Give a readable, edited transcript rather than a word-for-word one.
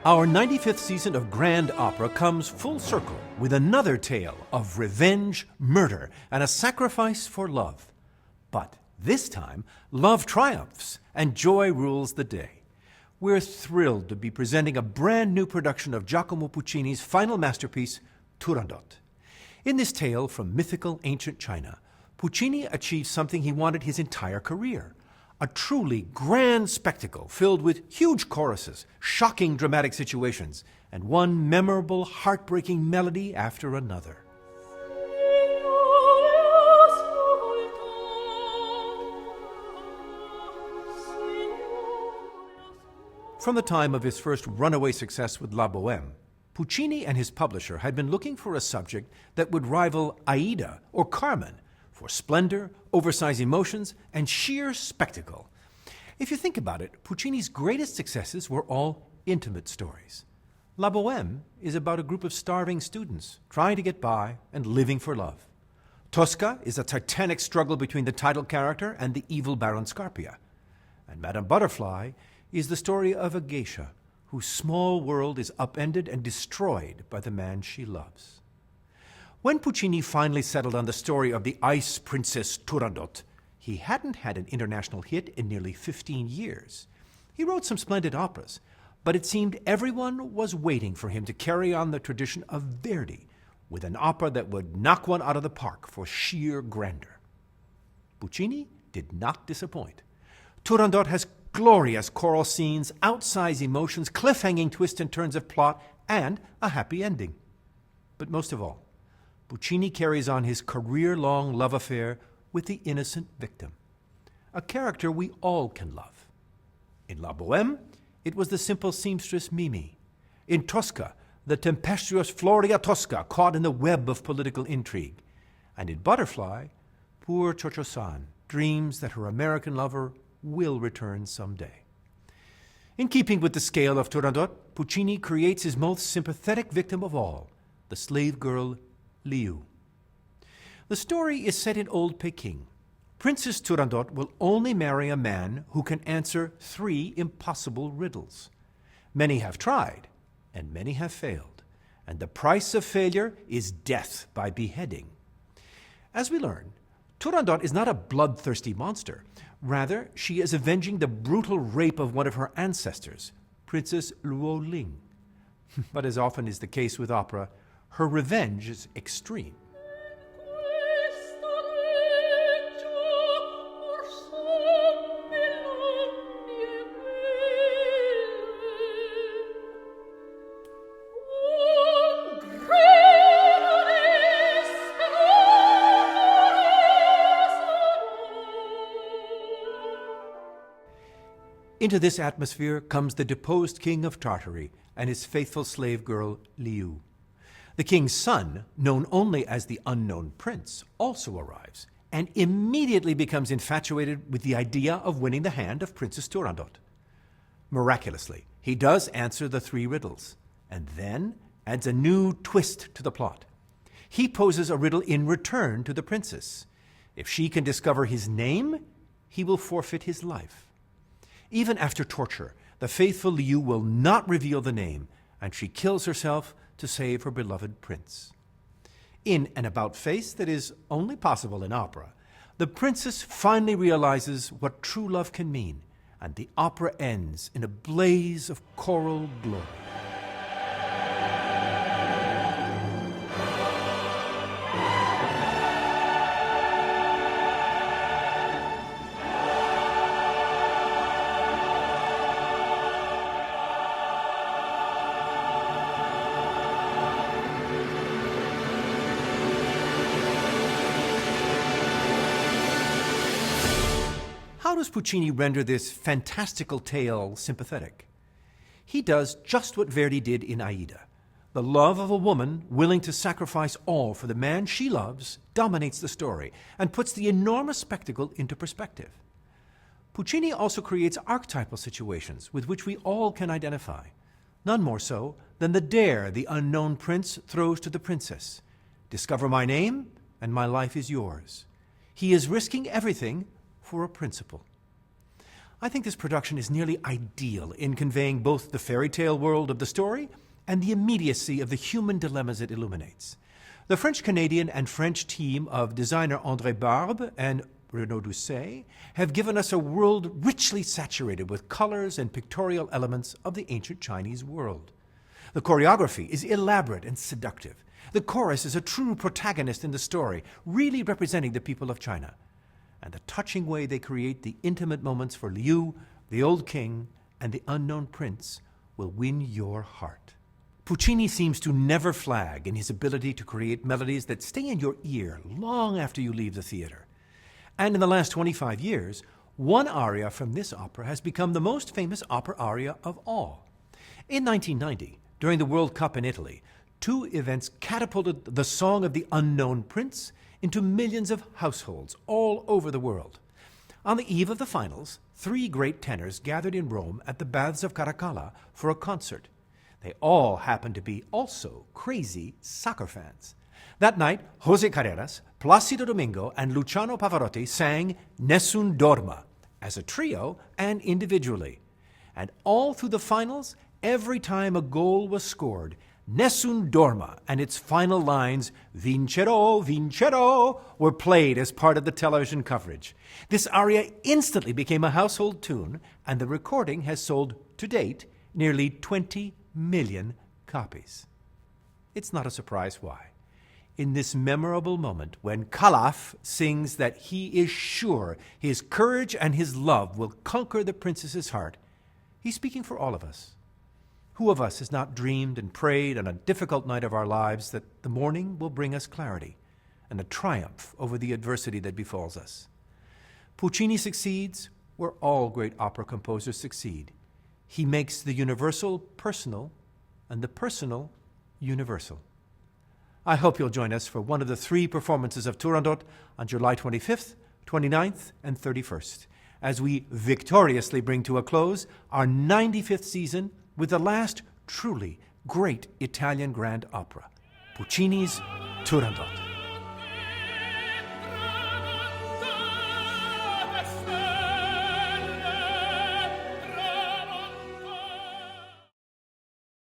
Our 95th season of Grand Opera comes full circle with another tale of revenge, murder, and a sacrifice for love. But this time, love triumphs and joy rules the day. We're thrilled to be presenting a brand new production of Giacomo Puccini's final masterpiece, Turandot. In this tale from mythical ancient China, Puccini achieved something he wanted his entire career. A truly grand spectacle filled with huge choruses, shocking dramatic situations, and one memorable, heartbreaking melody after another. From the time of his first runaway success with La Bohème, Puccini and his publisher had been looking for a subject that would rival Aida or Carmen, for splendor, oversized emotions, and sheer spectacle. If you think about it, Puccini's greatest successes were all intimate stories. La Bohème is about a group of starving students trying to get by and living for love. Tosca is a titanic struggle between the title character and the evil Baron Scarpia. And Madame Butterfly is the story of a geisha whose small world is upended and destroyed by the man she loves. When Puccini finally settled on the story of the ice princess Turandot, he hadn't had an international hit in nearly 15 years. He wrote some splendid operas, but it seemed everyone was waiting for him to carry on the tradition of Verdi with an opera that would knock one out of the park for sheer grandeur. Puccini did not disappoint. Turandot has glorious choral scenes, outsized emotions, cliffhanging twists and turns of plot, and a happy ending. But most of all, Puccini carries on his career-long love affair with the innocent victim, a character we all can love. In La Bohème, it was the simple seamstress Mimi. In Tosca, the tempestuous Floria Tosca caught in the web of political intrigue. And in Butterfly, poor Cho-Cho-san dreams that her American lover will return someday. In keeping with the scale of Turandot, Puccini creates his most sympathetic victim of all, the slave girl Liu. The story is set in old Peking. Princess Turandot will only marry a man who can answer 3 impossible riddles. Many have tried, and many have failed, and the price of failure is death by beheading. As we learn, Turandot is not a bloodthirsty monster. Rather, she is avenging the brutal rape of one of her ancestors, Princess Luo Ling. But as often is the case with opera, her revenge is extreme. Into this atmosphere comes the deposed king of Tartary and his faithful slave girl, Liu. The king's son, known only as the unknown prince, also arrives and immediately becomes infatuated with the idea of winning the hand of Princess Turandot. Miraculously, he does answer the 3 riddles, and then adds a new twist to the plot. He poses a riddle in return to the princess. If she can discover his name, he will forfeit his life. Even after torture, the faithful Liu will not reveal the name, and she kills herself to save her beloved prince. In an about-face that is only possible in opera, the princess finally realizes what true love can mean, and the opera ends in a blaze of choral glory. How does Puccini render this fantastical tale sympathetic? He does just what Verdi did in Aida. The love of a woman willing to sacrifice all for the man she loves dominates the story and puts the enormous spectacle into perspective. Puccini also creates archetypal situations with which we all can identify, none more so than the dare the unknown prince throws to the princess. Discover my name, and my life is yours. He is risking everything for a principle. I think this production is nearly ideal in conveying both the fairy tale world of the story and the immediacy of the human dilemmas it illuminates. The French-Canadian and French team of designer André Barbe and Renaud Doucet have given us a world richly saturated with colors and pictorial elements of the ancient Chinese world. The choreography is elaborate and seductive. The chorus is a true protagonist in the story, really representing the people of China. And the touching way they create the intimate moments for Liu, the old king, and the unknown prince will win your heart. Puccini seems to never flag in his ability to create melodies that stay in your ear long after you leave the theater. And in the last 25 years, one aria from this opera has become the most famous opera aria of all. In 1990, during the World Cup in Italy, two events catapulted the song of the unknown prince into millions of households all over the world. On the eve of the finals, three great tenors gathered in Rome at the Baths of Caracalla for a concert. They all happened to be also crazy soccer fans. That night, José Carreras, Placido Domingo, and Luciano Pavarotti sang Nessun Dorma as a trio and individually. And all through the finals, every time a goal was scored, Nessun Dorma and its final lines, Vincerò, Vincerò, were played as part of the television coverage. This aria instantly became a household tune, and the recording has sold, to date, nearly 20 million copies. It's not a surprise why. In this memorable moment when Calaf sings that he is sure his courage and his love will conquer the princess's heart, he's speaking for all of us. Who of us has not dreamed and prayed on a difficult night of our lives that the morning will bring us clarity and a triumph over the adversity that befalls us? Puccini succeeds where all great opera composers succeed. He makes the universal personal and the personal universal. I hope you'll join us for one of the three performances of Turandot on July 25th, 29th, and 31st, as we victoriously bring to a close our 95th season with the last truly great Italian grand opera, Puccini's Turandot.